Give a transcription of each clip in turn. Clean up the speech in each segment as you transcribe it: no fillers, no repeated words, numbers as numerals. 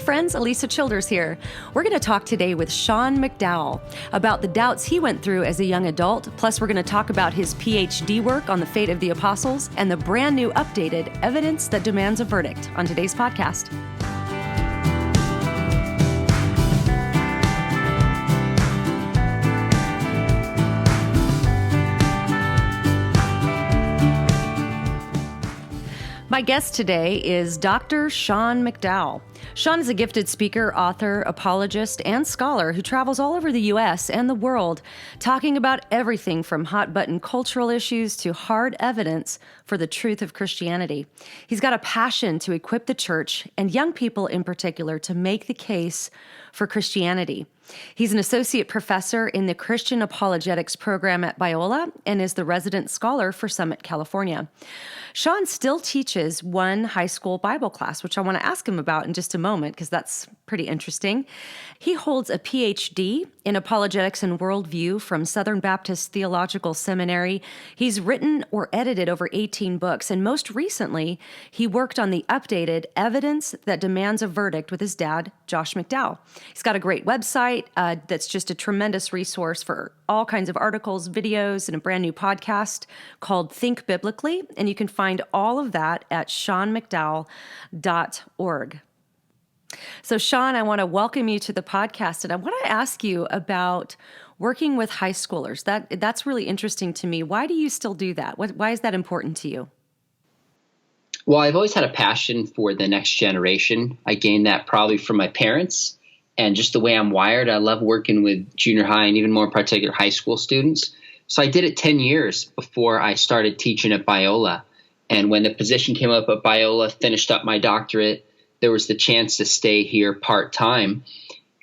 friends, Alisa Childers here. We're going to talk today with Sean McDowell about the doubts he went through as a young adult. Plus, we're going to talk about his PhD work on the fate of the apostles and the brand new updated Evidence That Demands a Verdict on today's podcast. My guest today is Dr. Sean McDowell. Sean is a gifted speaker, author, apologist, and scholar who travels all over the U.S. and the world, talking about everything from hot-button cultural issues to hard evidence for the truth of Christianity. He's got a passion to equip the church, and young people in particular, to make the case for Christianity. He's an associate professor in the Christian Apologetics program at Biola and is the resident scholar for Summit, California. Sean still teaches one high school Bible class, which I want to ask him about in just a moment because that's pretty interesting. He holds a PhD in apologetics and worldview from Southern Baptist Theological Seminary. He's written or edited over 18 books, and most recently, he worked on the updated Evidence That Demands a Verdict with his dad, Josh McDowell. He's got a great website that's just a tremendous resource for all kinds of articles, videos, and a brand new podcast called Think Biblically, and you can find all of that at seanmcdowell.org. So, Sean, I want to welcome you to the podcast, and I want to ask you about working with high schoolers. That's really interesting to me. Why do you still do that? Why is that important to you? Well, I've always had a passion for the next generation. I gained that probably from my parents and just the way I'm wired. I love working with junior high and even more in particular high school students. So I did it 10 years before I started teaching at Biola. And when the position came up at Biola, finished up my doctorate, there was the chance to stay here part-time.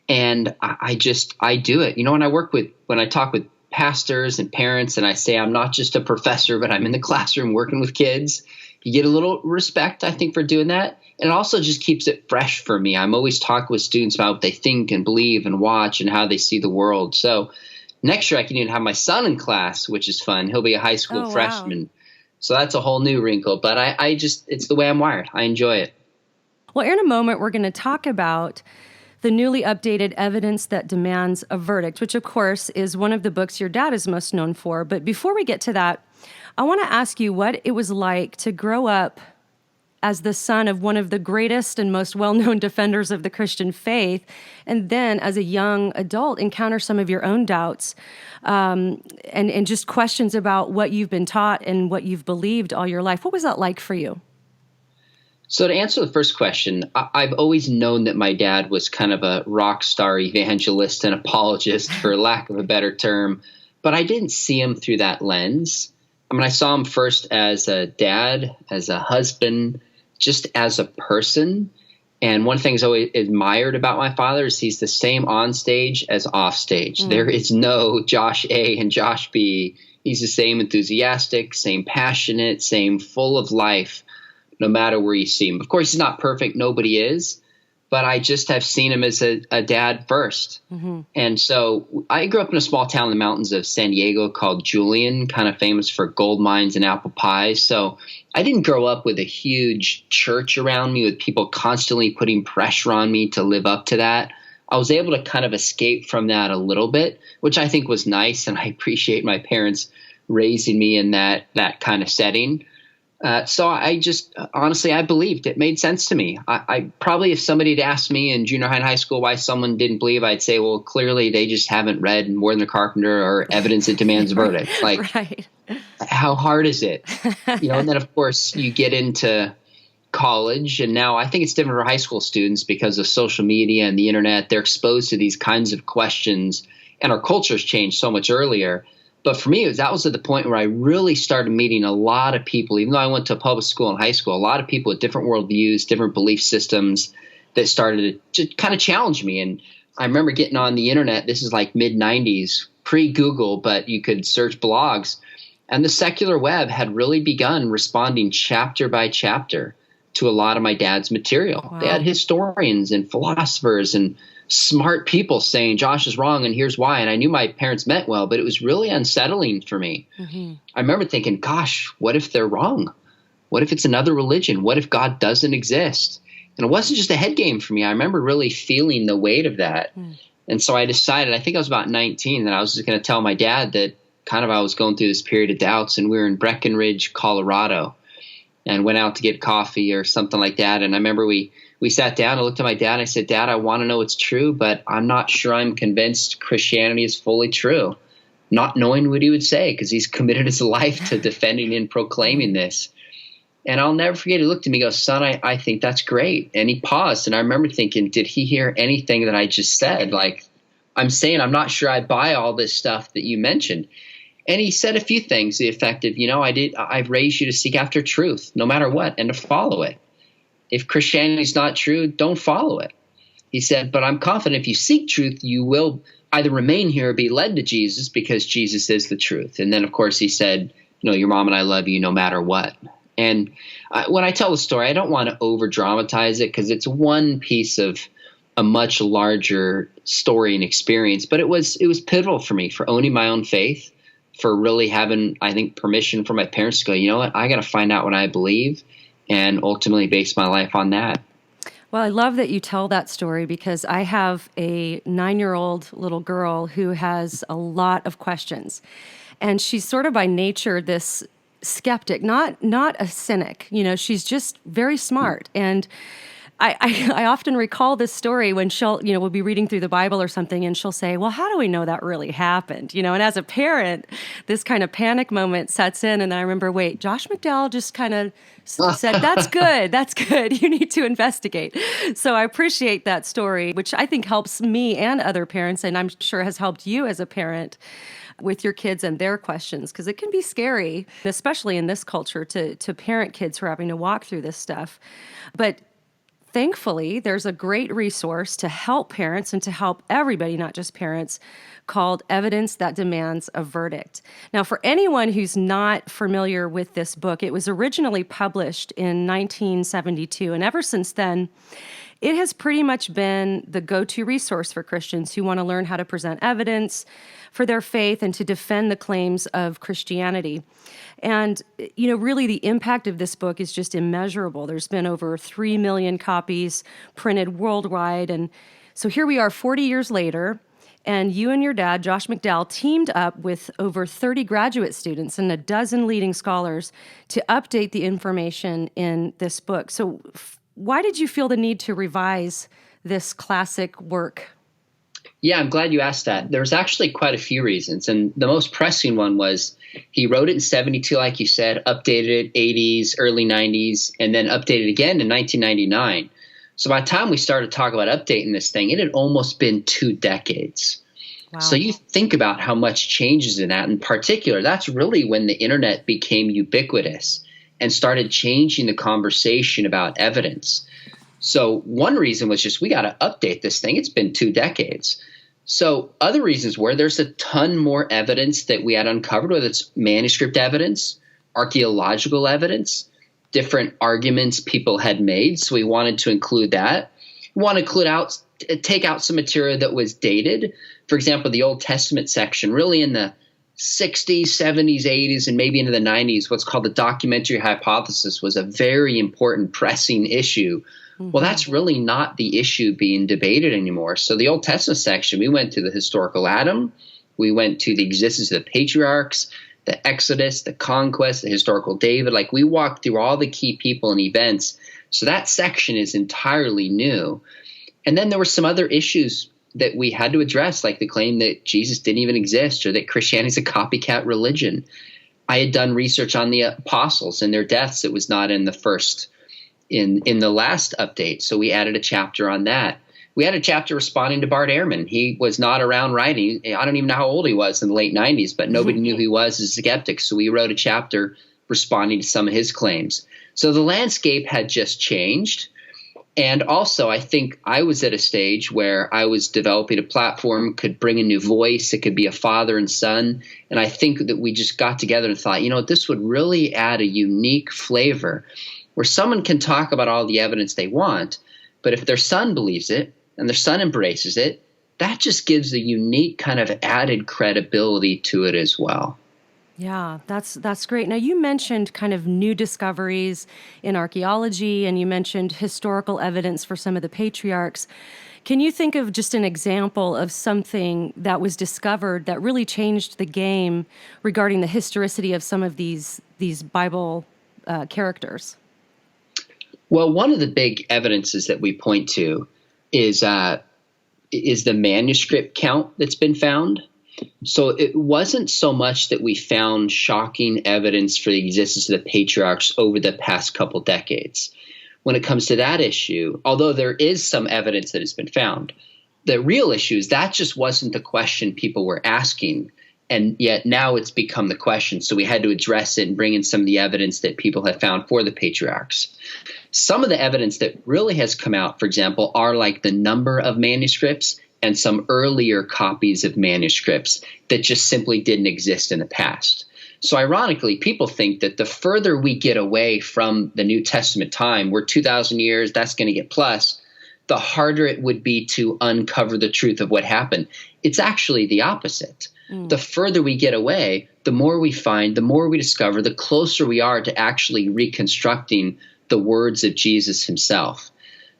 And I do it. You know, when I talk with pastors and parents and I say I'm not just a professor, but I'm in the classroom working with kids, you get a little respect, I think, for doing that. And it also just keeps it fresh for me. I'm always talking with students about what they think and believe and watch and how they see the world. So next year I can even have my son in class, which is fun. He'll be a high school freshman. Wow. So that's a whole new wrinkle. But it's the way I'm wired. I enjoy it. Well, in a moment, we're going to talk about the newly updated Evidence That Demands a Verdict, which, of course, is one of the books your dad is most known for. But before we get to that, I want to ask you what it was like to grow up as the son of one of the greatest and most well-known defenders of the Christian faith, and then as a young adult encounter some of your own doubts and just questions about what you've been taught and what you've believed all your life. What was that like for you? So to answer the first question, I've always known that my dad was kind of a rock star evangelist and apologist, for lack of a better term, but I didn't see him through that lens. I mean, I saw him first as a dad, as a husband, just as a person. And one thing I always admired about my father is he's the same on stage as off stage. There is no Josh A and Josh B. He's the same enthusiastic, same passionate, same full of life, no matter where you see him. Of course, he's not perfect. Nobody is. But I just have seen him as a dad first. Mm-hmm. And so I grew up in a small town in the mountains of San Diego called Julian, kind of famous for gold mines and apple pies. So I didn't grow up with a huge church around me with people constantly putting pressure on me to live up to that. I was able to kind of escape from that a little bit, which I think was nice. And I appreciate my parents raising me in that kind of setting. So I just, honestly, I believed. It made sense to me. I probably, if somebody had asked me in junior high and high school why someone didn't believe, I'd say, well, clearly they just haven't read More Than a Carpenter or Evidence That Demands a Verdict. Like, right. How hard is it? And then, of course, you get into college, and now I think it's different for high school students because of social media and the internet. They're exposed to these kinds of questions, and our culture's changed so much earlier. But for me, that was at the point where I really started meeting a lot of people, even though I went to public school and high school, a lot of people with different worldviews, different belief systems that started to kind of challenge me. And I remember getting on the internet. This is like mid-90s, pre-Google, but you could search blogs. And the secular web had really begun responding chapter by chapter to a lot of my dad's material. Wow. They had historians and philosophers and smart people saying Josh is wrong and here's why. And I knew my parents meant well, but it was really unsettling for me. Mm-hmm. I remember thinking, gosh, what if they're wrong? What if it's another religion? What if God doesn't exist? And it wasn't just a head game for me. I remember really feeling the weight of that. And so I decided, I think I was about 19, that I was just going to tell my dad that kind of I was going through this period of doubts, and we were in Breckenridge, Colorado, and went out to get coffee or something like that. And I remember we sat down, I looked at my dad, and I said, Dad, I want to know it's true, but I'm not sure I'm convinced Christianity is fully true. Not knowing what he would say, because he's committed his life to defending and proclaiming this. And I'll never forget, he looked at me and goes, Son, I think that's great. And he paused, and I remember thinking, did he hear anything that I just said? Like, I'm saying, I'm not sure I buy all this stuff that you mentioned. And he said a few things, the effect of, I've raised you to seek after truth, no matter what, and to follow it. If Christianity is not true, don't follow it. He said, but I'm confident if you seek truth, you will either remain here or be led to Jesus, because Jesus is the truth. And then, of course, he said, your mom and I love you no matter what. And when I tell the story, I don't want to over dramatize it, because it's one piece of a much larger story and experience. But it was pivotal for me, for owning my own faith, for really having, I think, permission from my parents to go, you know what, I got to find out what I believe and ultimately base my life on that. Well, I love that you tell that story, because I have a 9-year-old little girl who has a lot of questions. And she's sort of by nature this skeptic, not a cynic. She's just very smart. And I often recall this story when we'll be reading through the Bible or something, and she'll say, well, how do we know that really happened? And as a parent, this kind of panic moment sets in. And then I remember, wait, Josh McDowell just kind of said, that's good. You need to investigate. So I appreciate that story, which I think helps me and other parents, and I'm sure has helped you as a parent with your kids and their questions, because it can be scary, especially in this culture, to parent kids who are having to walk through this stuff. But thankfully, there's a great resource to help parents and to help everybody, not just parents, called Evidence That Demands a Verdict. Now, for anyone who's not familiar with this book, it was originally published in 1972, and ever since then, it has pretty much been the go-to resource for Christians who want to learn how to present evidence for their faith and to defend the claims of Christianity. And, really the impact of this book is just immeasurable. There's been over 3 million copies printed worldwide. And so here we are 40 years later, and you and your dad, Josh McDowell, teamed up with over 30 graduate students and a dozen leading scholars to update the information in this book. So why did you feel the need to revise this classic work? Yeah, I'm glad you asked that. There's actually quite a few reasons. And the most pressing one was he wrote it in 72, like you said, updated it 80s, early 90s, and then updated again in 1999. So by the time we started talking about updating this thing, it had almost been 2 decades. Wow. So you think about how much changes in that. In particular, that's really when the internet became ubiquitous and started changing the conversation about evidence. So one reason was just we got to update this thing. It's been 2 decades. So other reasons were there's a ton more evidence that we had uncovered, whether it's manuscript evidence, archaeological evidence, different arguments people had made. So we wanted to include that. We want to take out some material that was dated. For example, the Old Testament section, really in the 60s, 70s, 80s, and maybe into the 90s, what's called the documentary hypothesis was a very important pressing issue. Mm-hmm. Well, that's really not the issue being debated anymore. So the Old Testament section, we went to the historical Adam, we went to the existence of the patriarchs, the Exodus, the conquest, the historical David. Like we walked through all the key people and events. So that section is entirely new. And then there were some other issues that we had to address, like the claim that Jesus didn't even exist or that Christianity is a copycat religion. I had done research on the apostles and their deaths. It was not in the first, in the last update. So we added a chapter on that. We had a chapter responding to Bart Ehrman. He was not around writing. I don't even know how old he was in the late 90s, but nobody knew who he was as a skeptic. So we wrote a chapter responding to some of his claims. So the landscape had just changed. And also, I think I was at a stage where I was developing a platform, could bring a new voice. It could be a father and son. And I think that we just got together and thought, this would really add a unique flavor where someone can talk about all the evidence they want. But if their son believes it and their son embraces it, that just gives a unique kind of added credibility to it as well. Yeah, that's great. Now, you mentioned kind of new discoveries in archaeology, and you mentioned historical evidence for some of the patriarchs. Can you think of just an example of something that was discovered that really changed the game regarding the historicity of some of these Bible characters? Well, one of the big evidences that we point to is the manuscript count that's been found. So it wasn't so much that we found shocking evidence for the existence of the patriarchs over the past couple decades. When it comes to that issue, although there is some evidence that has been found, the real issue is that just wasn't the question people were asking. And yet now it's become the question. So we had to address it and bring in some of the evidence that people have found for the patriarchs. Some of the evidence that really has come out, for example, are like the number of manuscripts and some earlier copies of manuscripts that just simply didn't exist in the past. So ironically, people think that the further we get away from the New Testament time, we're 2,000 years, that's going to get plus, the harder it would be to uncover the truth of what happened. It's actually the opposite. The further we get away, the more we find, the more we discover, the closer we are to actually reconstructing the words of Jesus himself.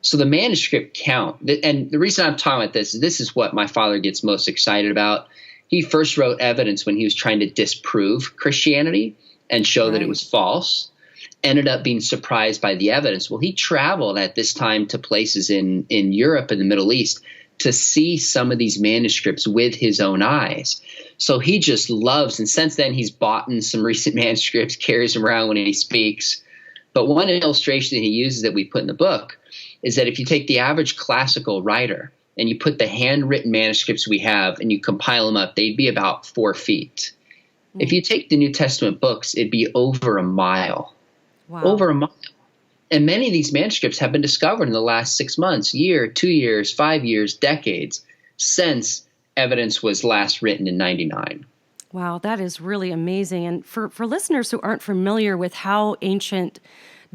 So the manuscript count, and the reason I'm talking about this is what my father gets most excited about. He first wrote evidence when he was trying to disprove Christianity and show that it was false, ended up being surprised by the evidence. Well, he traveled at this time to places in Europe and the Middle East to see some of these manuscripts with his own eyes. So he just loves, and since then he's bought in some recent manuscripts, carries them around when he speaks. But one illustration that he uses that we put in the book is that if you take the average classical writer and you put the handwritten manuscripts we have and you compile them up, they'd be about 4 feet. If you take the New Testament books, it'd be over a mile. Wow. Over a mile. And many of these manuscripts have been discovered in the last 6 months, year, 2 years, 5 years, decades, since evidence was last written in 99. Wow, that is really amazing. And for listeners who aren't familiar with how ancient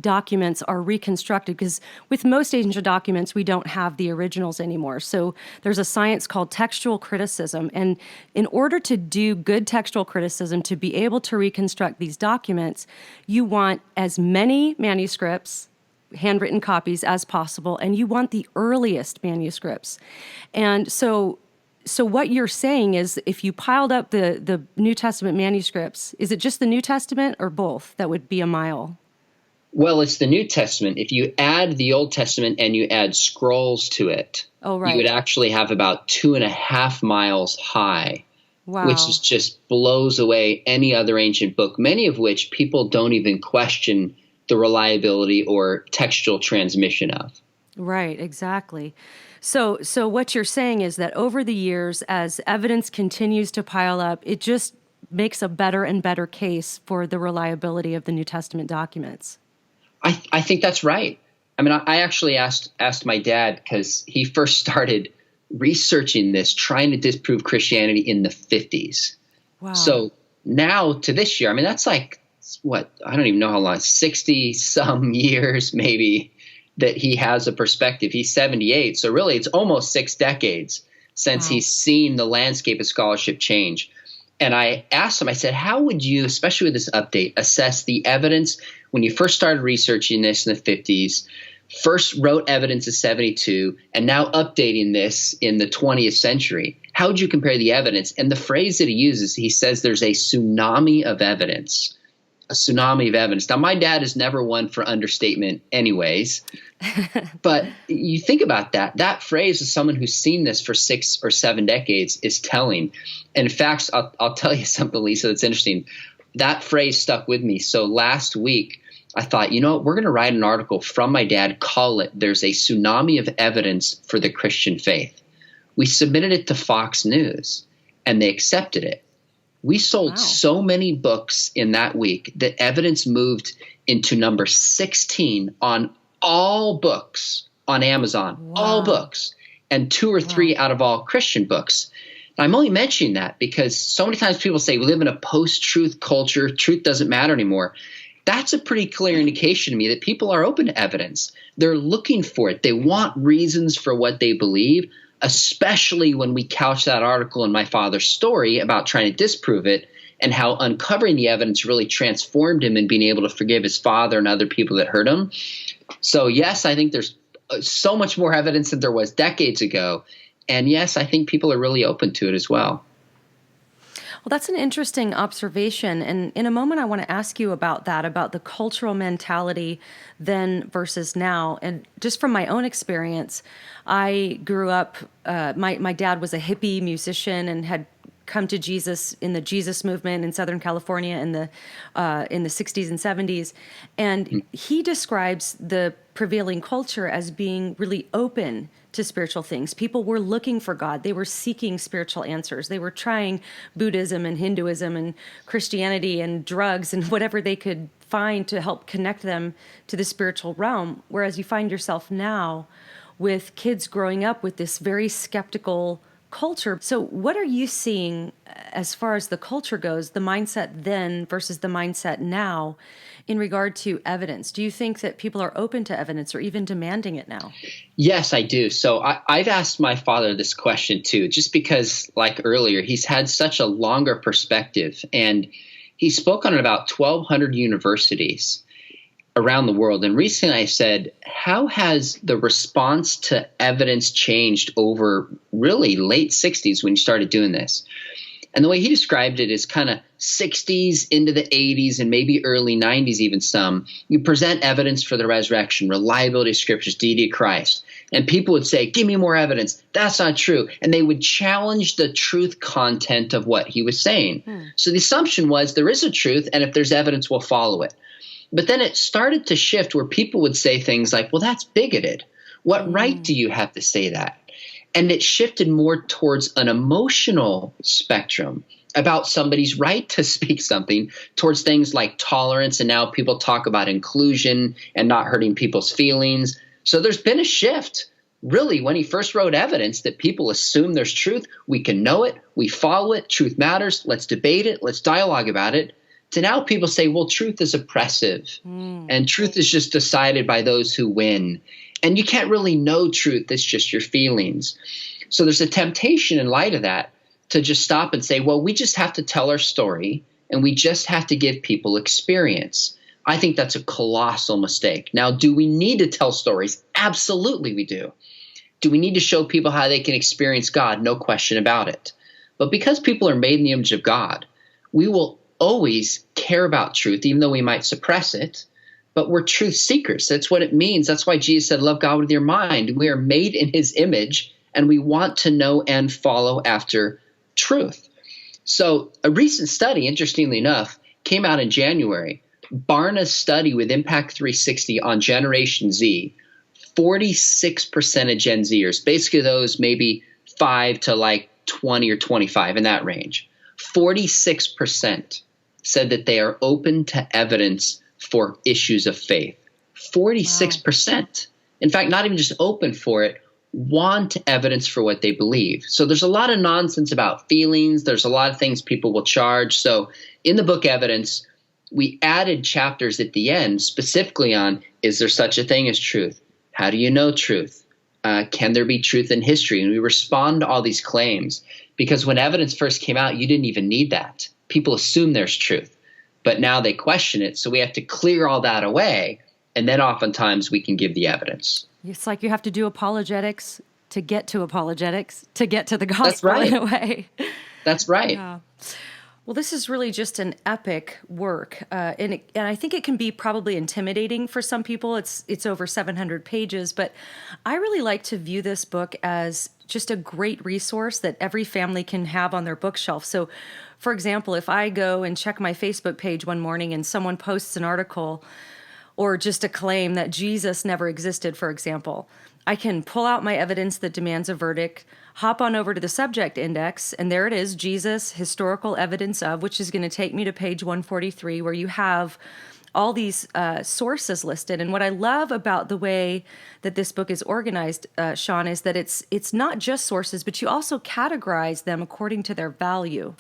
documents are reconstructed, because with most ancient documents, we don't have the originals anymore. So there's a science called textual criticism. And in order to do good textual criticism, to be able to reconstruct these documents, you want as many manuscripts, handwritten copies as possible, and you want the earliest manuscripts. And so what you're saying is if you piled up the New Testament manuscripts, is it just the New Testament or both that would be a mile? Well, it's the New Testament. If you add the Old Testament and you add scrolls to it, you would actually have about 2.5 miles high, which is just blows away any other ancient book, many of which people don't even question the reliability or textual transmission of. Right, exactly. So what you're saying is that over the years, as evidence continues to pile up, it just makes a better and better case for the reliability of the New Testament documents. I think that's right. I mean, I actually asked my dad because he first started researching this, trying to disprove Christianity in the 50s. Wow. So now to this year, I mean, that's like, what, I don't even know how long, 60 some years maybe that he has a perspective. He's 78. So really it's almost 6 decades since he's seen the landscape of scholarship change. And I asked him, I said, how would you, especially with this update, assess the evidence when you first started researching this in the 50s, first wrote evidence in 72, and now updating this in the 20th century? How would you compare the evidence? And the phrase that he uses, he says there's a tsunami of evidence. A tsunami of evidence. Now, my dad is never one for understatement anyways, but you think about that phrase as someone who's seen this for 6 or 7 decades is telling. And in fact, I'll tell you something, Lisa, that's interesting. That phrase stuck with me. So last week, I thought, you know what, we're going to write an article from my dad, call it, "There's a Tsunami of Evidence for the Christian Faith." We submitted it to Fox News, and they accepted it. We sold so many books in that week that evidence moved into number 16 on all books on Amazon, all books, and 2 or 3 out of all Christian books. And I'm only mentioning that because so many times people say we live in a post-truth culture, truth doesn't matter anymore. That's a pretty clear indication to me that people are open to evidence. They're looking for it. They want reasons for what they believe, especially when we couch that article in my father's story about trying to disprove it and how uncovering the evidence really transformed him in being able to forgive his father and other people that hurt him. So yes, I think there's so much more evidence than there was decades ago. And yes, I think people are really open to it as well. Well, that's an interesting observation. And in a moment, I want to ask you about that, about the cultural mentality then versus now. And just from my own experience, I grew up, my dad was a hippie musician and had come to Jesus in the Jesus movement in Southern California in the 60s and 70s. And he describes the prevailing culture as being really open to spiritual things. People were looking for God. They were seeking spiritual answers. They were trying Buddhism and Hinduism and Christianity and drugs and whatever they could find to help connect them to the spiritual realm. Whereas you find yourself now with kids growing up with this very skeptical culture. So what are you seeing as far as the culture goes, the mindset then versus the mindset now in regard to evidence? Do you think that people are open to evidence or even demanding it now? Yes, I do. So I've asked my father this question too, just because like earlier, he's had such a longer perspective, and he spoke on about 1,200 universities around the world. And recently I said, how has the response to evidence changed over really late 60s when you started doing this? And the way he described it is kind of 60s into the 80s and maybe early 90s, even some. You present evidence for the resurrection, reliability of scriptures, deity of Christ. And people would say, give me more evidence. That's not true. And they would challenge the truth content of what he was saying. So the assumption was there is a truth, and if there's evidence, we'll follow it. But then it started to shift where people would say things like, well, that's bigoted. What right do you have to say that? And it shifted more towards an emotional spectrum about somebody's right to speak something, towards things like tolerance. And now people talk about inclusion and not hurting people's feelings. So there's been a shift. Really, when he first wrote evidence that people assume there's truth, we can know it, we follow it, truth matters, let's debate it, let's dialogue about it. To now people say, well, truth is oppressive and truth is just decided by those who win. And you can't really know truth. It's just your feelings. So there's a temptation in light of that to just stop and say, well, we just have to tell our story and we just have to give people experience. I think that's a colossal mistake. Now, do we need to tell stories? Absolutely we do. Do we need to show people how they can experience God? No question about it. But because people are made in the image of God, we will always care about truth, even though we might suppress it. But we're truth seekers. That's what it means. That's why Jesus said, love God with your mind. We are made in his image, and we want to know and follow after truth. So a recent study, interestingly enough, came out in January. Barna's study with Impact 360 on Generation Z, 46% of Gen Zers, basically those maybe 5 to like 20 or 25 in that range, 46% said that they are open to evidence for issues of faith. 46%. Wow. In fact, not even just open for it, want evidence for what they believe. So there's a lot of nonsense about feelings. There's a lot of things people will charge. So in the book Evidence, we added chapters at the end specifically on, is there such a thing as truth? How do you know truth? Can there be truth in history? And we respond to all these claims because when evidence first came out, you didn't even need that. People assume there's truth, but now they question it. So we have to clear all that away. And then oftentimes we can give the evidence. It's like you have to do apologetics to get to apologetics, to get to the gospel. That's right. In a way. That's right. Yeah. Well, this is really just an epic work, and I think it can be probably intimidating for some people. It's over 700 pages, but I really like to view this book as just a great resource that every family can have on their bookshelf. So, for example, if I go and check my Facebook page one morning and someone posts an article or just a claim that Jesus never existed, for example, I can pull out my evidence that demands a verdict, hop on over to the subject index, and there it is, Jesus, historical evidence of, which is going to take me to page 143, where you have all these sources listed. And what I love about the way that this book is organized, Sean, is that it's not just sources, but you also categorize them according to their value.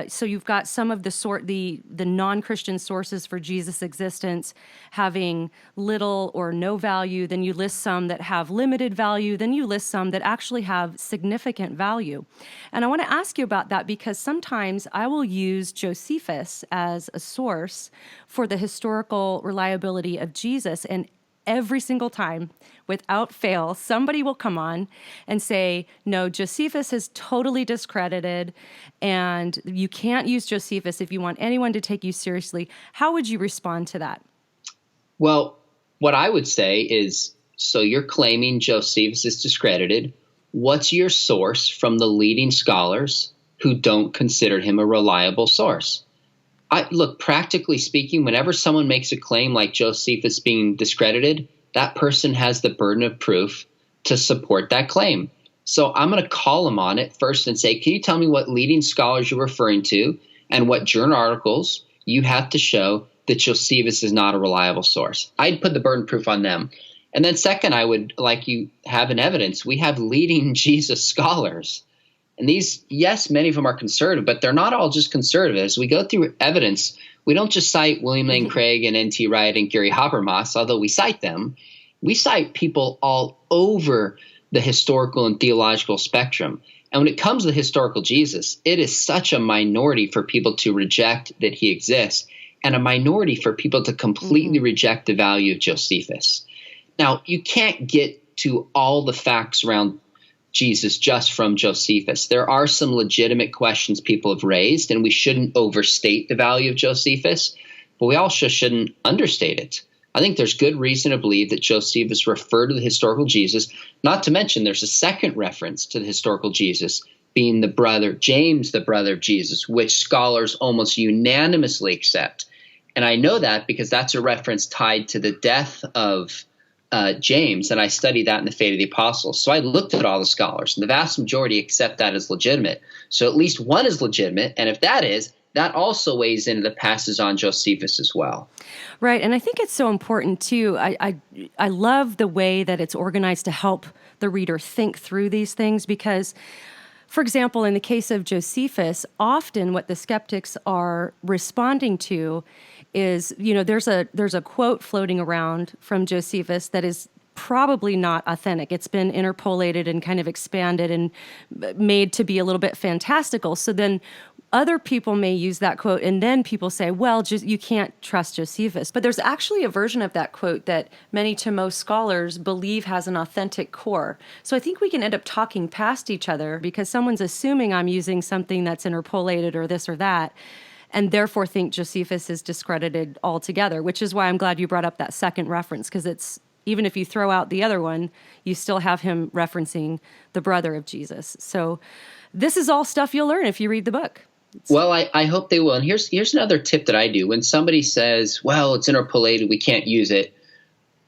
So you've got some of the non-Christian sources for Jesus' existence having little or no value. Then you list some that have limited value. Then you list some that actually have significant value. And I want to ask you about that because sometimes I will use Josephus as a source for the historical reliability of Jesus. And every single time, without fail, somebody will come on and say, no, Josephus is totally discredited, and you can't use Josephus if you want anyone to take you seriously. How would you respond to that? Well, what I would say is, so you're claiming Josephus is discredited. What's your source from the leading scholars who don't consider him a reliable source? Look, practically speaking, whenever someone makes a claim like Josephus being discredited, that person has the burden of proof to support that claim. So I'm going to call them on it first and say, can you tell me what leading scholars you're referring to and what journal articles you have to show that Josephus is not a reliable source? I'd put the burden of proof on them. And then second, I would like you have an evidence. We have leading Jesus scholars. And these, yes, many of them are conservative, but they're not all just conservative. As we go through evidence, we don't just cite William Lane Craig and N.T. Wright and Gary Habermas, although we cite them. We cite people all over the historical and theological spectrum. And when it comes to the historical Jesus, it is such a minority for people to reject that he exists and a minority for people to completely reject the value of Josephus. Now, you can't get to all the facts around Jesus just from Josephus. There are some legitimate questions people have raised, and we shouldn't overstate the value of Josephus, but we also shouldn't understate it. I think there's good reason to believe that Josephus referred to the historical Jesus, not to mention there's a second reference to the historical Jesus being the brother, James, the brother of Jesus, which scholars almost unanimously accept. And I know that because that's a reference tied to the death of James, and I studied that in the Fate of the Apostles. So I looked at all the scholars, and the vast majority accept that as legitimate. So at least one is legitimate, and if that is, that also weighs into the passages on Josephus as well. Right, and I think it's so important, too. I love the way that it's organized to help the reader think through these things because, for example, in the case of Josephus, often what the skeptics are responding to is, there's a quote floating around from Josephus that is probably not authentic. It's been interpolated and kind of expanded and made to be a little bit fantastical. So then other people may use that quote, and then people say, well, you can't trust Josephus. But there's actually a version of that quote that many to most scholars believe has an authentic core. So I think we can end up talking past each other because someone's assuming I'm using something that's interpolated or this or that, and therefore think Josephus is discredited altogether, which is why I'm glad you brought up that second reference, because it's, even if you throw out the other one, you still have him referencing the brother of Jesus. So this is all stuff you'll learn if you read the book. Well, I hope they will. And here's another tip that I do. When somebody says, well, it's interpolated, we can't use it,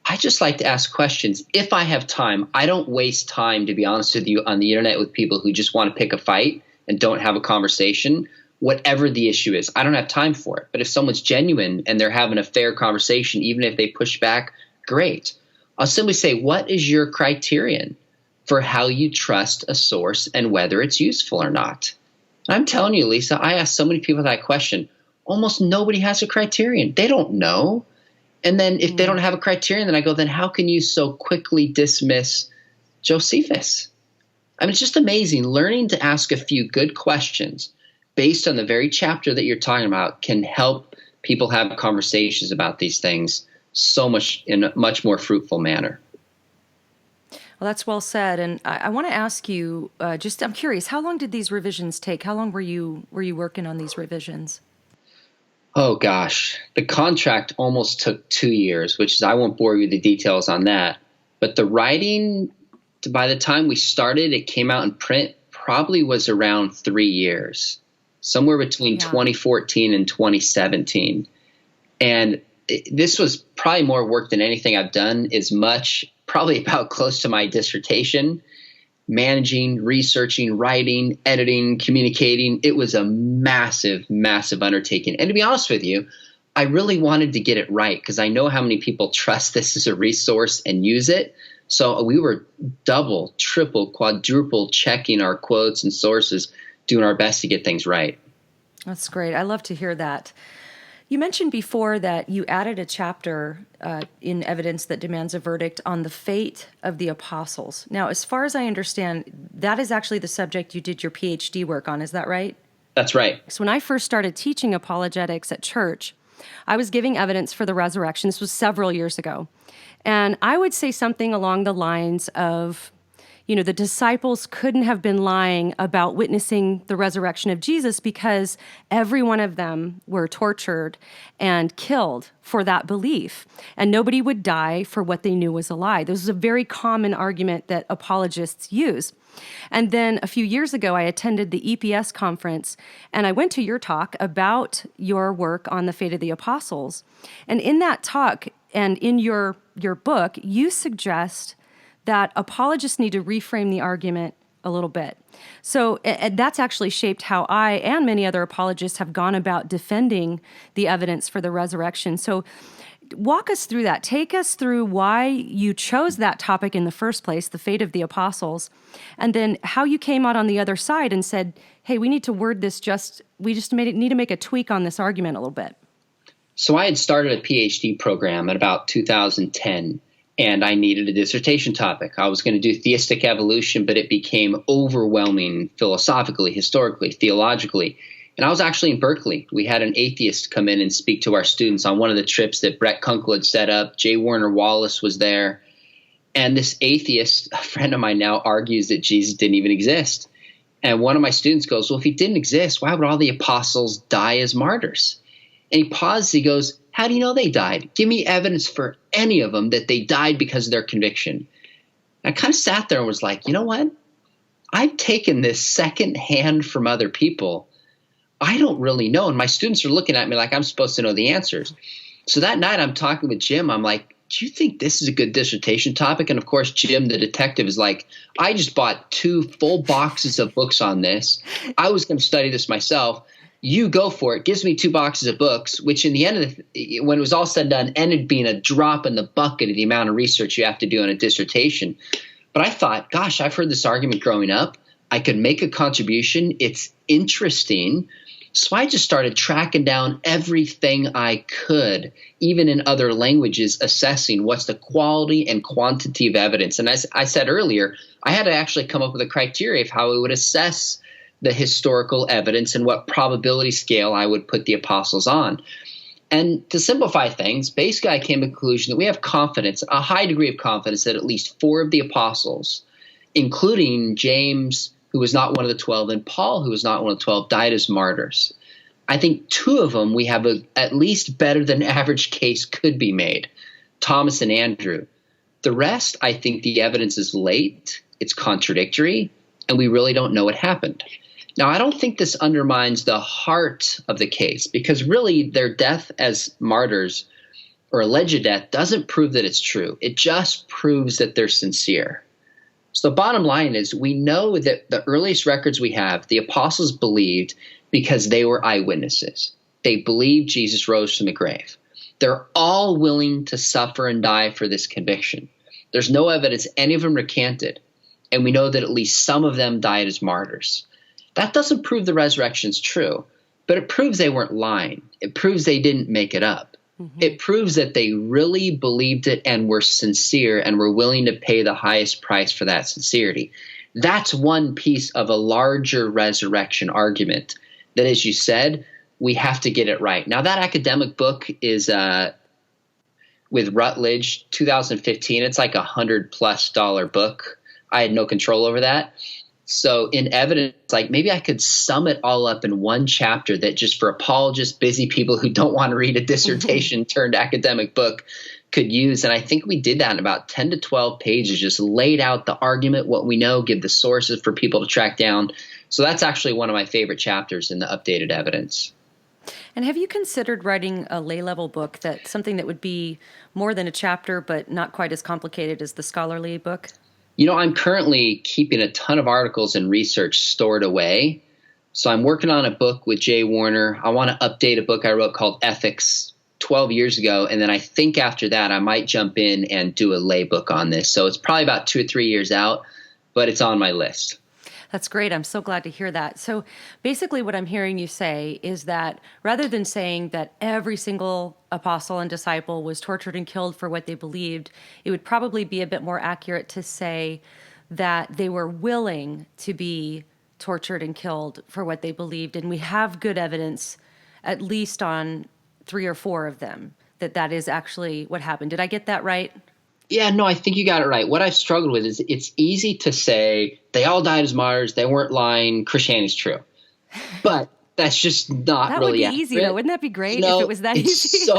I just like to ask questions. If I have time, I don't waste time, to be honest with you, on the internet with people who just want to pick a fight and don't have a conversation. Whatever the issue is, I don't have time for it. But if someone's genuine and they're having a fair conversation, even if they push back, great. I'll simply say, what is your criterion for how you trust a source and whether it's useful or not? And I'm telling you, Lisa, I ask so many people that question. Almost nobody has a criterion. They don't know. And then if they don't have a criterion, then I go, then how can you so quickly dismiss Josephus? I mean, it's just amazing. Learning to ask a few good questions based on the very chapter that you're talking about can help people have conversations about these things so much in a much more fruitful manner. Well, that's well said. And I want to ask you, I'm curious, how long did these revisions take? How long were you working on these revisions? Oh, gosh. The contract almost took 2 years, which is, I won't bore you with the details on that. But the writing, by the time we started, it came out in print, probably was around 3 years, somewhere between 2014 and 2017. And this was probably more work than anything I've done, as much, probably about close to my dissertation, managing, researching, writing, editing, communicating. It was a massive, massive undertaking. And to be honest with you, I really wanted to get it right because I know how many people trust this as a resource and use it. So we were double, triple, quadruple checking our quotes and sources, doing our best to get things right. That's great. I love to hear that. You mentioned before that you added a chapter in Evidence That Demands a Verdict on the fate of the apostles. Now, as far as I understand, that is actually the subject you did your PhD work on. Is that right? That's right. So when I first started teaching apologetics at church, I was giving evidence for the resurrection. This was several years ago. And I would say something along the lines of, the disciples couldn't have been lying about witnessing the resurrection of Jesus because every one of them were tortured and killed for that belief. And nobody would die for what they knew was a lie. This is a very common argument that apologists use. And then a few years ago, I attended the EPS conference, and I went to your talk about your work on the fate of the apostles. And in that talk and in your book, you suggest that apologists need to reframe the argument a little bit. So that's actually shaped how I and many other apologists have gone about defending the evidence for the resurrection. So walk us through that. Take us through why you chose that topic in the first place, the fate of the apostles, and then how you came out on the other side and said, hey, we need to word this need to make a tweak on this argument a little bit. So I had started a PhD program in about 2010. And I needed a dissertation topic. I was going to do theistic evolution, but it became overwhelming philosophically, historically, theologically. And I was actually in Berkeley. We had an atheist come in and speak to our students on one of the trips that Brett Kunkle had set up. J. Warner Wallace was there. And this atheist, a friend of mine now, argues that Jesus didn't even exist. And one of my students goes, well, if he didn't exist, why would all the apostles die as martyrs? And he pauses. He goes, how do you know they died? Give me evidence for any of them that they died because of their conviction. And I kind of sat there and was like, you know what? I've taken this secondhand from other people. I don't really know. And my students are looking at me like I'm supposed to know the answers. So that night I'm talking with Jim. I'm like, do you think this is a good dissertation topic? And of course, Jim, the detective, is like, I just bought 2 full boxes of books on this. I was going to study this myself. You go for it. Gives me 2 boxes of books, which in the end of when it was all said and done, ended being a drop in the bucket of the amount of research you have to do on a dissertation. But I thought, gosh, I've heard this argument growing up. I could make a contribution. It's interesting. So I just started tracking down everything I could, even in other languages, assessing what's the quality and quantity of evidence. And as I said earlier, I had to actually come up with a criteria of how we would assess the historical evidence and what probability scale I would put the apostles on. And to simplify things, basically I came to the conclusion that we have confidence, a high degree of confidence, that at least 4 of the apostles, including James, who was not one of the 12, and Paul, who was not one of the 12, died as martyrs. I think 2 of them we have at least better than average case could be made, Thomas and Andrew. The rest, I think the evidence is late, it's contradictory, and we really don't know what happened. Now, I don't think this undermines the heart of the case, because really their death as martyrs, or alleged death, doesn't prove that it's true. It just proves that they're sincere. So the bottom line is we know that the earliest records we have, the apostles believed because they were eyewitnesses. They believed Jesus rose from the grave. They're all willing to suffer and die for this conviction. There's no evidence any of them recanted, and we know that at least some of them died as martyrs. That doesn't prove the resurrection's true, but it proves they weren't lying. It proves they didn't make it up. Mm-hmm. It proves that they really believed it and were sincere and were willing to pay the highest price for that sincerity. That's one piece of a larger resurrection argument that, as you said, we have to get it right. Now, that academic book is with Routledge, 2015. It's like $100+ book. I had no control over that. So in evidence, like maybe I could sum it all up in one chapter that just for apologists, busy people who don't want to read a dissertation turned academic book could use. And I think we did that in about 10 to 12 pages, just laid out the argument, what we know, give the sources for people to track down. So that's actually one of my favorite chapters in the updated evidence. And have you considered writing a lay-level book, something that would be more than a chapter but not quite as complicated as the scholarly book? You know, I'm currently keeping a ton of articles and research stored away. So I'm working on a book with Jay Warner. I want to update a book I wrote called Ethics 12 years ago. And then I think after that, I might jump in and do a lay book on this. So it's probably about 2 or 3 years out, but it's on my list. That's great. I'm so glad to hear that. So basically, what I'm hearing you say is that rather than saying that every single apostle and disciple was tortured and killed for what they believed, it would probably be a bit more accurate to say that they were willing to be tortured and killed for what they believed. And we have good evidence, at least on 3 or 4 of them, that that is actually what happened. Did I get that right? Yeah, no, I think you got it right. What I've struggled with is it's easy to say they all died as martyrs, they weren't lying, Christianity's true. But that's just not That really would be accurate. easy, though. Wouldn't that be great if it was that easy?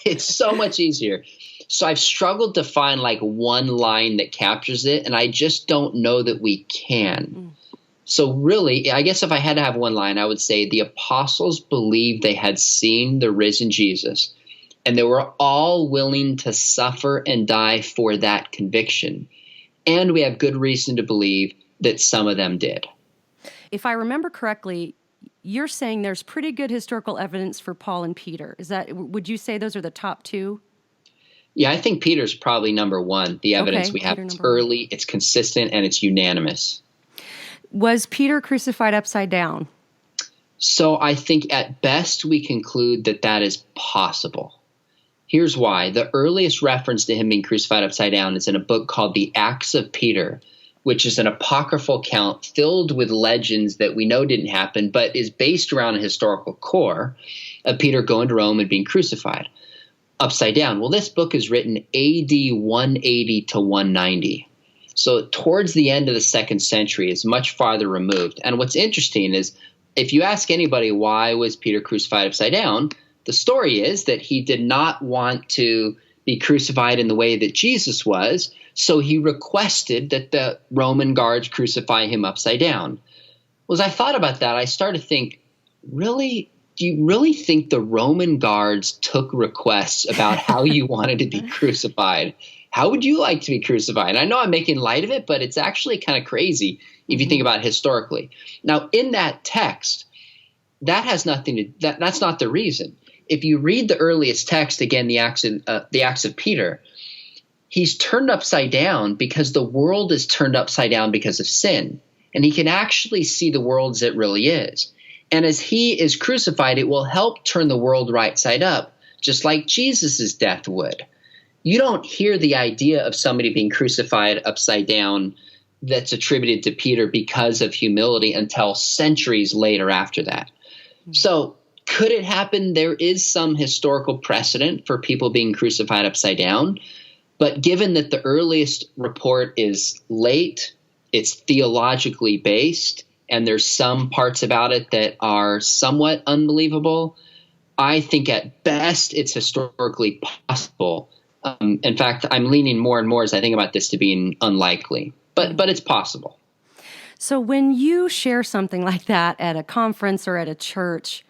It's so much easier. So I've struggled to find like one line that captures it, and I just don't know that we can. So really, I guess if I had to have one line, I would say the apostles believed they had seen the risen Jesus, and they were all willing to suffer and die for that conviction. And we have good reason to believe that some of them did. If I remember correctly, you're saying there's pretty good historical evidence for Paul and Peter. Would you say those are the top 2? Yeah, I think Peter's probably number 1. The evidence we have, Peter, it's early, it's consistent, and it's unanimous. Was Peter crucified upside down? So I think at best we conclude that that is possible. Here's why. The earliest reference to him being crucified upside down is in a book called The Acts of Peter, which is an apocryphal account filled with legends that we know didn't happen, but is based around a historical core of Peter going to Rome and being crucified upside down. Well, this book is written AD 180 to 190. So towards the end of the 2nd century, it's much farther removed. And what's interesting is if you ask anybody why was Peter crucified upside down, the story is that he did not want to be crucified in the way that Jesus was, so he requested that the Roman guards crucify him upside down. Well, as I thought about that, I started to think, really, do you really think the Roman guards took requests about how you wanted to be crucified? How would you like to be crucified? And I know I'm making light of it, but it's actually kind of crazy if you think about it historically. Now, in that text, that has nothing to that's not the reason. If you read the earliest text, again, the Acts of Peter, he's turned upside down because the world is turned upside down because of sin. And he can actually see the world as it really is. And as he is crucified, it will help turn the world right side up, just like Jesus' death would. You don't hear the idea of somebody being crucified upside down that's attributed to Peter because of humility until centuries later after that. So could it happen? There is some historical precedent for people being crucified upside down. But given that the earliest report is late, it's theologically based, and there's some parts about it that are somewhat unbelievable, I think at best it's historically possible. In fact, I'm leaning more and more as I think about this to being unlikely, but it's possible. So when you share something like that at a conference or at a church,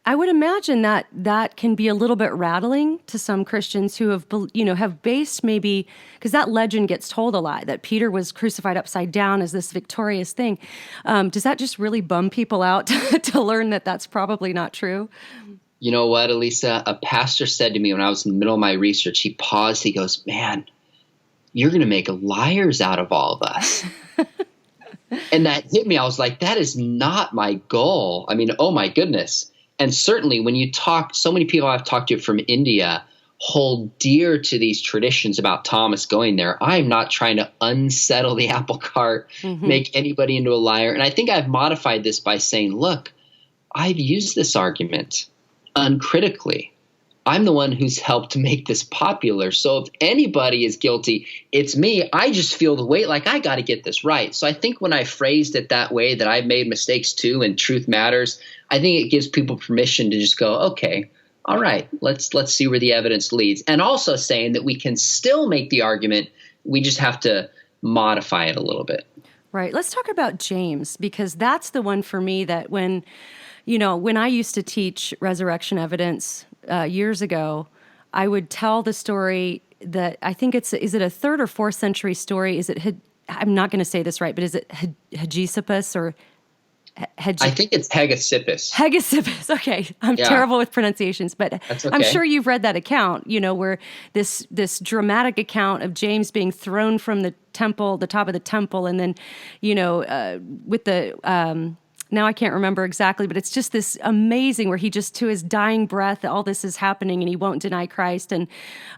I would imagine that that can be a little bit rattling to some Christians who have based maybe, because that legend gets told a lot, that Peter was crucified upside down as this victorious thing. Does that just really bum people out to learn that that's probably not true? You know what, Alisa? A pastor said to me when I was in the middle of my research, he paused, he goes, "Man, you're going to make liars out of all of us." And that hit me. I was like, that is not my goal. I mean, oh my goodness. And certainly when you talk, so many people I've talked to from India hold dear to these traditions about Thomas going there. I'm not trying to unsettle the apple cart, make anybody into a liar. And I think I've modified this by saying, look, I've used this argument uncritically. I'm the one who's helped make this popular. So if anybody is guilty, it's me. I just feel the weight like I got to get this right. So I think when I phrased it that way, that I've made mistakes too and truth matters, I think it gives people permission to just go, okay, all right, let's see where the evidence leads. And also saying that we can still make the argument, we just have to modify it a little bit. Right. Let's talk about James, because that's the one for me that when I used to teach resurrection evidence years ago, I would tell the story that I think is it a 3rd or 4th century story? I'm not going to say this right, but is it Hagiogapus or I think it's Hegesippus. Hegesippus. Okay, I'm Yeah, terrible with pronunciations, but that's I'm okay. sure you've read that account. Where this dramatic account of James being thrown from the temple, the top of the temple, and then, with the now I can't remember exactly, but it's just this amazing where he just to his dying breath, all this is happening, and he won't deny Christ.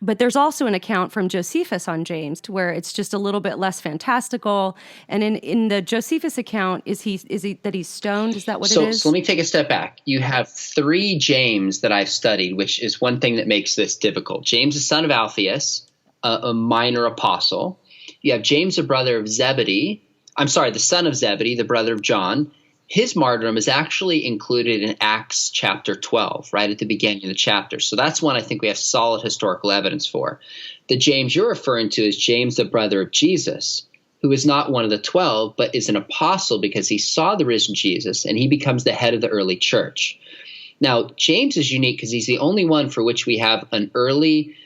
But there's also an account from Josephus on James to where it's just a little bit less fantastical. And in the Josephus account, is he that he's stoned? Is that what it is? So let me take a step back. You have three James that I've studied, which is one thing that makes this difficult. James, the son of Alphaeus, a minor apostle. You have James, the brother of Zebedee. I'm sorry, the son of Zebedee, the brother of John. His martyrdom is actually included in Acts chapter 12, right at the beginning of the chapter. So that's one I think we have solid historical evidence for. The James you're referring to is James, the brother of Jesus, who is not one of the 12, but is an apostle because he saw the risen Jesus, and he becomes the head of the early church. Now, James is unique because he's the only one for which we have an early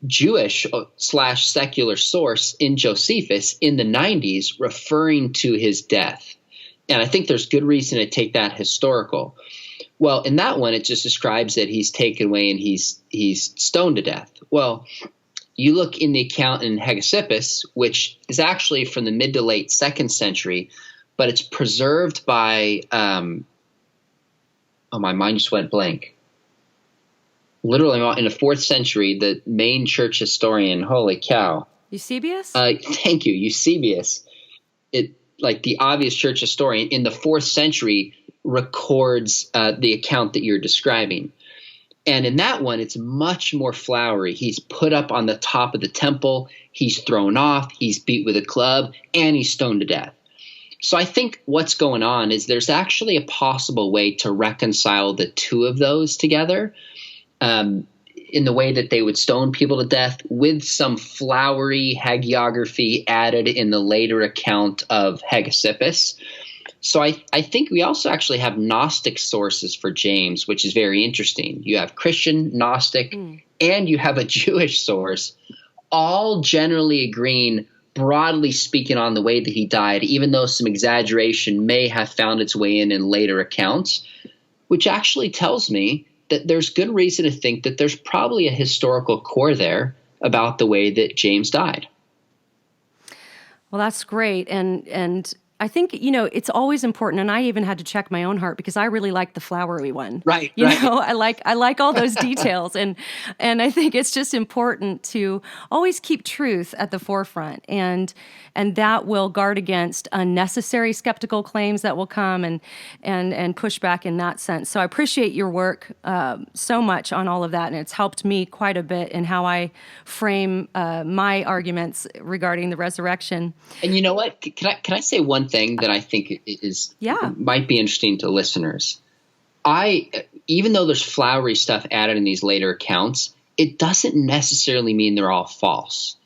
Jewish / secular source in Josephus in the 90s referring to his death. And I think there's good reason to take that historical. Well, in that one, it just describes that he's taken away and he's stoned to death. Well, you look in the account in Hegesippus, which is actually from the mid to late 2nd century, but it's preserved by my mind just went blank. Literally in the 4th century, the main church historian, holy cow. Eusebius? Thank you, Eusebius. Like the obvious church historian in the 4th century records the account that you're describing. And in that one, it's much more flowery. He's put up on the top of the temple. He's thrown off. He's beat with a club, and he's stoned to death. So I think what's going on is there's actually a possible way to reconcile the two of those together. In the way that they would stone people to death with some flowery hagiography added in the later account of Hegesippus. So I think we also actually have Gnostic sources for James, which is very interesting. You have Christian, Gnostic, and you have a Jewish source, all generally agreeing, broadly speaking, on the way that he died, even though some exaggeration may have found its way in later accounts, which actually tells me that there's good reason to think that there's probably a historical core there about the way that James died. Well, that's great. And I think, it's always important. And I even had to check my own heart because I really like the flowery one. Right. I like all those details. And I think it's just important to always keep truth at the forefront. And that will guard against unnecessary skeptical claims that will come and push back in that sense. So I appreciate your work so much on all of that. And it's helped me quite a bit in how I frame my arguments regarding the resurrection. And you know what? Can I say one thing that I think might be interesting to listeners? Even though there's flowery stuff added in these later accounts, it doesn't necessarily mean they're all false.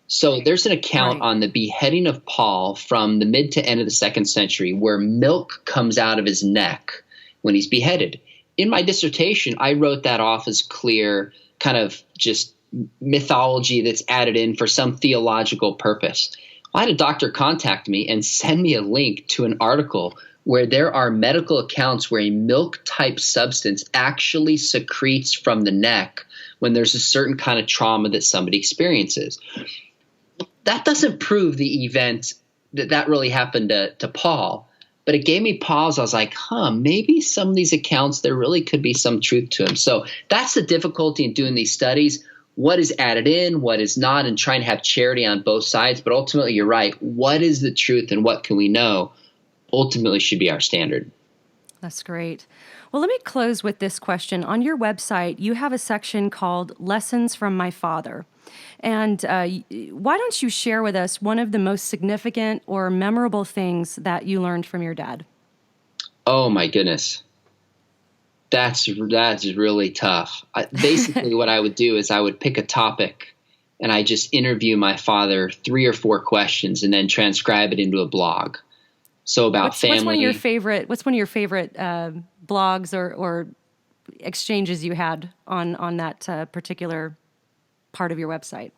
So there's an account on the beheading of Paul from the mid to end of the 2nd century where milk comes out of his neck when he's beheaded. In my dissertation, I wrote that off as clear kind of just mythology that's added in for some theological purpose. I had a doctor contact me and send me a link to an article where there are medical accounts where a milk-type substance actually secretes from the neck when there's a certain kind of trauma that somebody experiences. That doesn't prove the event that really happened to Paul, but it gave me pause. I was like, maybe some of these accounts, there really could be some truth to them. So that's the difficulty in doing these studies. What is added in, what is not, and trying to have charity on both sides. But ultimately, you're right. What is the truth and what can we know ultimately should be our standard. That's great. Well, let me close with this question. On your website, you have a section called Lessons from My Father. And why don't you share with us one of the most significant or memorable things that you learned from your dad? Oh, my goodness. That's really tough. Basically, what I would do is I would pick a topic and I just interview my father 3 or 4 questions and then transcribe it into a blog. So about family. What's one of your favorite blogs or exchanges you had on that particular part of your website?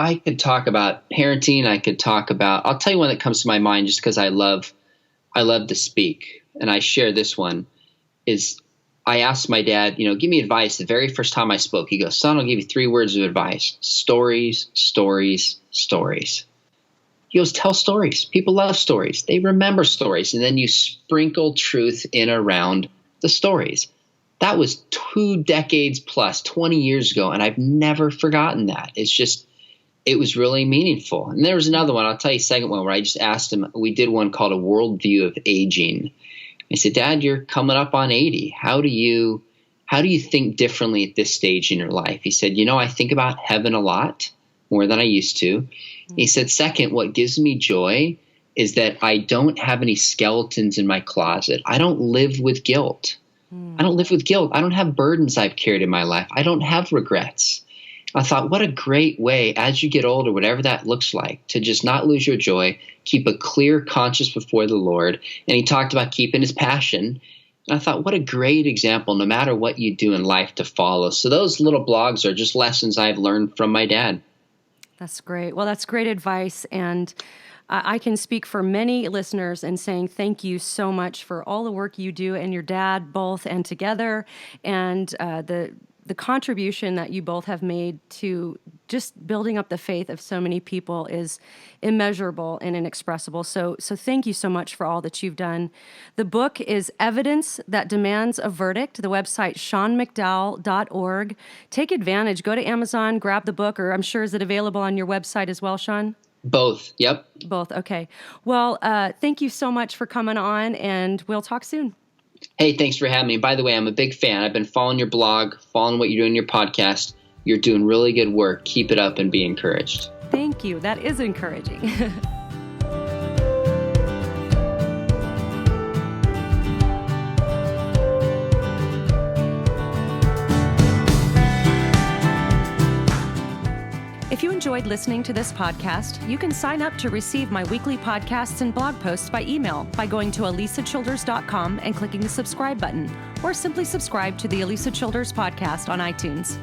I could talk about parenting. I'll tell you one that comes to my mind just because I love to speak. And I share this one is I asked my dad, give me advice. The very first time I spoke, he goes, son, I'll give you 3 words of advice. Stories, stories, stories. He goes, tell stories. People love stories. They remember stories. And then you sprinkle truth in around the stories. That was 2 decades plus, 20 years ago. And I've never forgotten that. It was really meaningful. And there was another one. I'll tell you a second one where I just asked him, we did one called A Worldview of Aging. I said, Dad, you're coming up on 80. How do you think differently at this stage in your life? He said, I think about heaven a lot more than I used to. He said, second, what gives me joy is that I don't have any skeletons in my closet. I don't live with guilt. I don't live with guilt. I don't have burdens I've carried in my life. I don't have regrets. I thought, what a great way as you get older, whatever that looks like, to just not lose your joy, keep a clear conscience before the Lord. And he talked about keeping his passion. And I thought, what a great example, no matter what you do in life, to follow. So those little blogs are just lessons I've learned from my dad. That's great. Well, that's great advice. And I can speak for many listeners in saying thank you so much for all the work you do and your dad both and together, and the contribution that you both have made to just building up the faith of so many people is immeasurable and inexpressible. So thank you so much for all that you've done. The book is Evidence That Demands a Verdict. The website, SeanMcDowell.org. Take advantage. Go to Amazon, grab the book, or I'm sure, is it available on your website as well, Sean? Both. Yep. Both. Okay. Well, thank you so much for coming on, and we'll talk soon. Hey, thanks for having me. By the way, I'm a big fan. I've been following your blog, following what you're doing in your podcast. You're doing really good work. Keep it up and be encouraged. Thank you. That is encouraging. If you enjoyed listening to this podcast, you can sign up to receive my weekly podcasts and blog posts by email by going to alisachilders.com and clicking the subscribe button, or simply subscribe to the Alisa Childers podcast on iTunes.